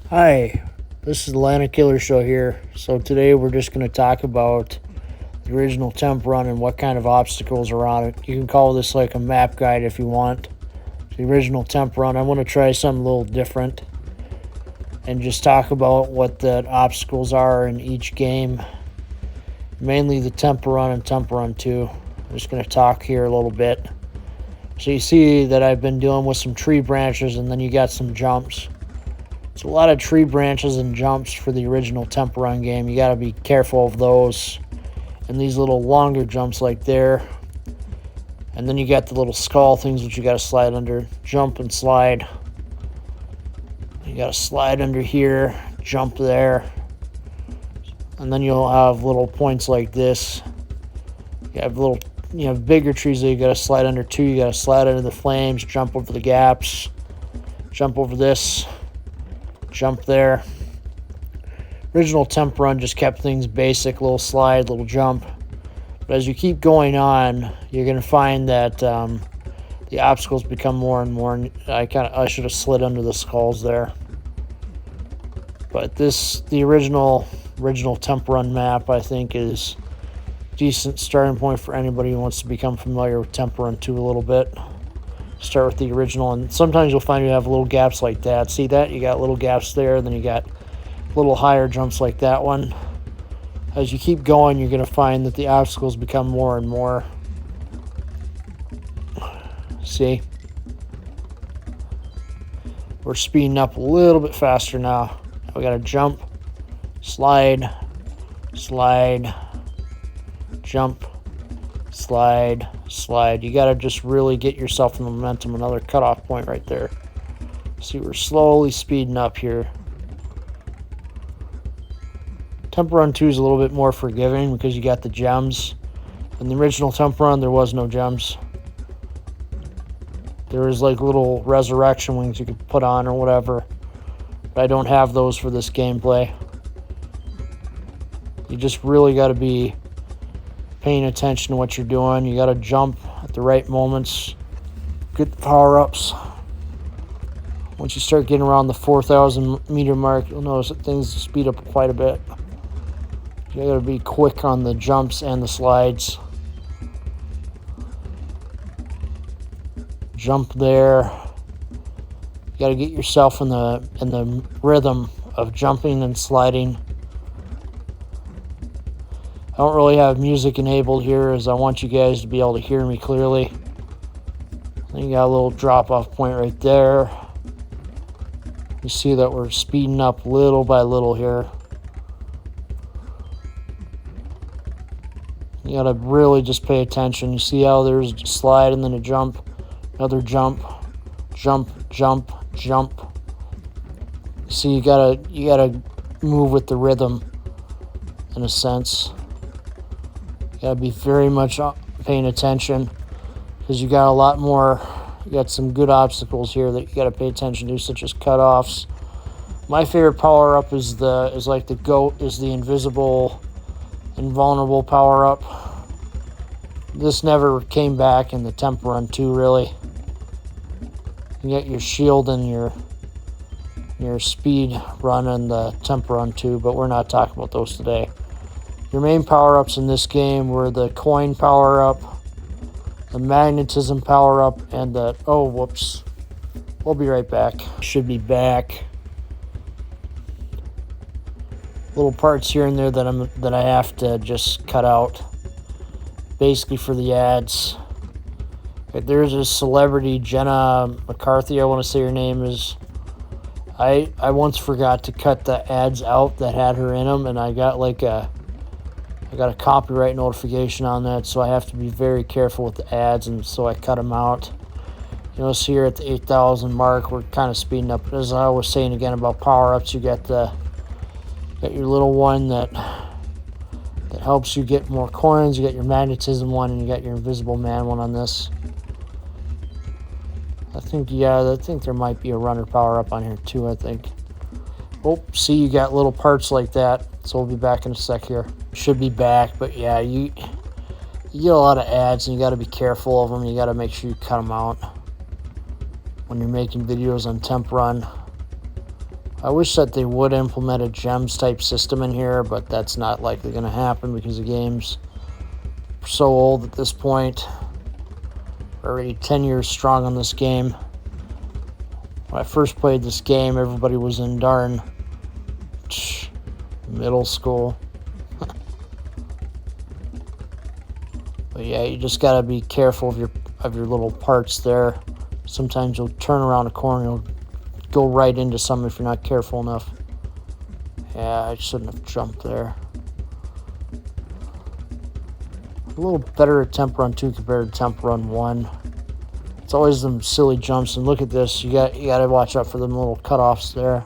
Hi, this is the Atlanta Killer Show here. So today we're just going to talk about the original temp run and what kind of obstacles are on it. You can call this like a map guide if you want. The original temp run, I want to try something a little different and just talk about what the obstacles are in each game. Mainly the temp run and temp run 2. I'm just going to talk here a little bit. So you see that I've been dealing with some tree branches and then you got some jumps. It's a lot of tree branches and jumps for the original temp run game. You got to be careful of those. And these little longer jumps like there. And then you got the little skull things which you got to slide under. Jump and slide. You got to slide under here. Jump there. And then you'll have little points like this. You have little, bigger trees that you got to slide under too. You got to slide under the flames. Jump over the gaps. Jump over this. Jump there. Original temp run just kept things basic, little slide, little jump. But as you keep going on, you're going to find that the obstacles become more and more. I should have slid under the skulls there. But the original temp run map, I think, is a decent starting point for anybody who wants to become familiar with temp run 2 a little bit. Start with the original, and sometimes you'll find you have little gaps like that. See that? You got little gaps there, then you got little higher jumps like that one. As you keep going, you're going to find that the obstacles become more and more. See? We're speeding up a little bit faster now. We got to jump, slide, slide, jump, slide, slide. You got to just really get yourself in the momentum. Another cutoff point right there. See, we're slowly speeding up here. Temp Run 2 is a little bit more forgiving because you got the gems. In the original Temp Run, there was no gems. There was like little resurrection wings you could put on or whatever. But I don't have those for this gameplay. You just really got to be paying attention to what you're doing. You got to jump at the right moments. Get the power-ups. Once you start getting around the 4,000 meter mark, you'll notice that things speed up quite a bit. You got to be quick on the jumps and the slides. Jump there. You got to get yourself in the rhythm of jumping and sliding. I don't really have music enabled here as I want you guys to be able to hear me clearly. Then you got a little drop-off point right there. You see that we're speeding up little by little here. You gotta really just pay attention. You see how there's a slide and then a jump, another jump, jump, jump, jump. See, you gotta move with the rhythm in a sense. You gotta be very much paying attention because you got a lot more. You got some good obstacles here that you gotta pay attention to, such as cutoffs. My favorite power up is like the goat, is the invisible, invulnerable power up. This never came back in the Temp Run 2 really. You get your shield and your speed run in the Temp Run 2, but we're not talking about those today. Your main power-ups in this game were the coin power-up, the magnetism power-up, and the... Oh, whoops. We'll be right back. Should be back. Little parts here and there that I have to just cut out. Basically for the ads. Okay, there's a celebrity, Jenna McCarthy, I want to say her name is. I once forgot to cut the ads out that had her in them, and I got a copyright notification on that, so I have to be very careful with the ads, and so I cut them out. You know, so here at the 8,000 mark, we're kind of speeding up. As I was saying again about power-ups, you got your little one that helps you get more coins. You got your magnetism one, and you got your invisible man one on this. I think there might be a runner power-up on here too, I think. Oh, see, you got little parts like that. So we'll be back in a sec here. Should be back, but yeah, you get a lot of ads, and you got to be careful of them. You got to make sure you cut them out when you're making videos on Temp Run. I wish that they would implement a gems type system in here, but that's not likely going to happen because the game's so old at this point. Already 10 years strong on this game. When I first played this game, everybody was in darn middle school. But yeah, you just gotta be careful of your little parts there. Sometimes you'll turn around a corner, you'll go right into something if you're not careful enough. Yeah, I shouldn't have jumped there. A little better at Temp Run 2 compared to Temp Run 1. It's always them silly jumps, and look at this. You gotta watch out for them little cutoffs there.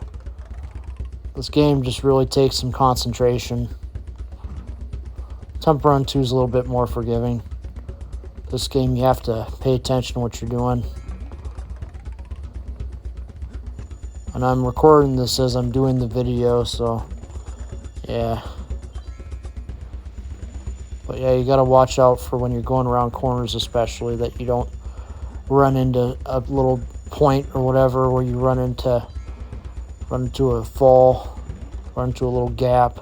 This game just really takes some concentration. Temp Run 2 is a little bit more forgiving. This game, you have to pay attention to what you're doing. And I'm recording this as I'm doing the video, so yeah. But yeah, you gotta watch out for when you're going around corners, especially that you don't run into a little point or whatever where you run into a fall, run into a little gap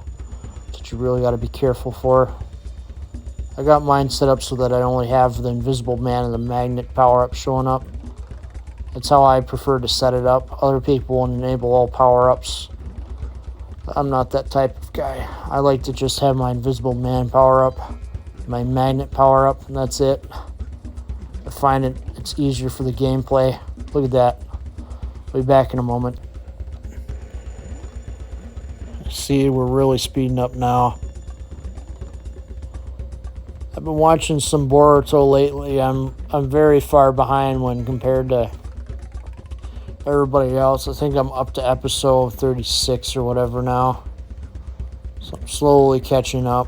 that you really got to be careful for. I got mine set up so that I only have the invisible man and the magnet power-up showing up. That's how I prefer to set it up. Other people will enable all power-ups. I'm not that type of guy. I like to just have my invisible man power-up, my magnet power-up, and that's it. I find it's easier for the gameplay. Look at that. I'll be back in a moment. See, we're really speeding up now. I've been watching some Boruto lately. I'm very far behind when compared to everybody else. I think I'm up to episode 36 or whatever now. So I'm slowly catching up.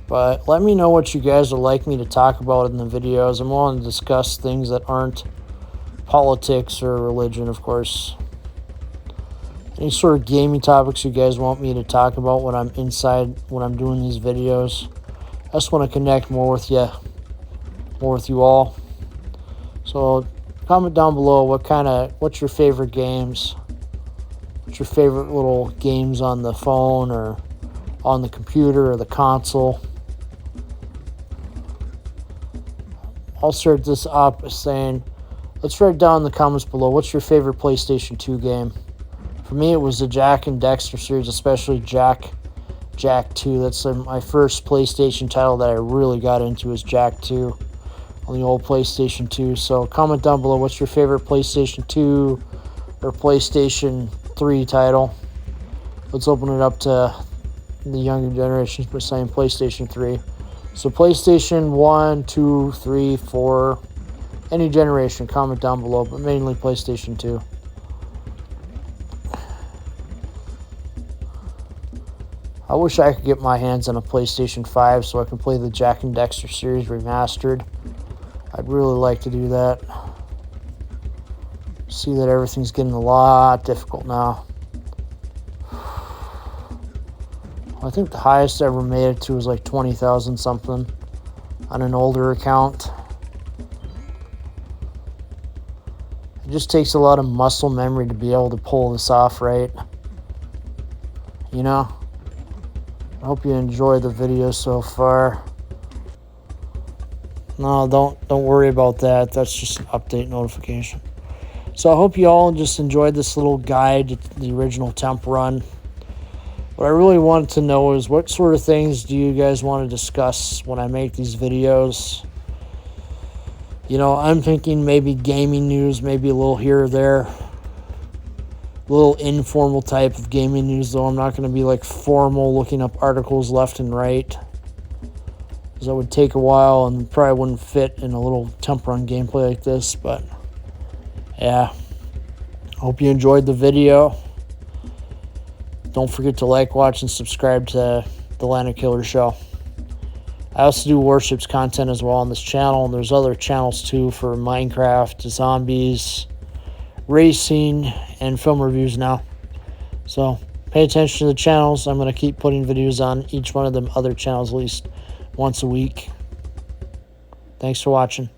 But let me know what you guys would like me to talk about in the videos. I'm willing to discuss things that aren't politics or religion, of course. Any sort of gaming topics you guys want me to talk about when I'm doing these videos. I just want to connect more with you all. So comment down below what's your favorite games? What's your favorite little games on the phone or on the computer or the console? I'll start this up by saying, let's write down in the comments below, what's your favorite PlayStation 2 game? For me, it was the Jak and Daxter series, especially Jak 2. That's my first PlayStation title that I really got into is Jak 2 on the old PlayStation 2. So comment down below, what's your favorite PlayStation 2 or PlayStation 3 title? Let's open it up to the younger generations by saying PlayStation 3. So PlayStation 1, 2, 3, 4, any generation, comment down below, but mainly PlayStation 2. I wish I could get my hands on a PlayStation 5 so I can play the Jak and Daxter series remastered. I'd really like to do that. See that everything's getting a lot difficult now. I think the highest I ever made it to was like 20,000 something on an older account. It just takes a lot of muscle memory to be able to pull this off right. You know? I hope you enjoy the video so far. No, don't worry about that. That's just an update notification. So I hope you all just enjoyed this little guide to the original Temp Run. What I really wanted to know is what sort of things do you guys want to discuss when I make these videos? You know, I'm thinking maybe gaming news, maybe a little here or there. A little informal type of gaming news, though. I'm not going to be like formal looking up articles left and right, because that would take a while and probably wouldn't fit in a little Temp Run gameplay like this. But yeah, hope you enjoyed the video. Don't forget to like, watch, and subscribe to the Lana Killer Show. I also do Warships content as well on this channel, and there's other channels too for Minecraft, zombies, racing, and film reviews now. So pay attention to the channels. I'm going to keep putting videos on each one of them other channels at least once a week. Thanks for watching.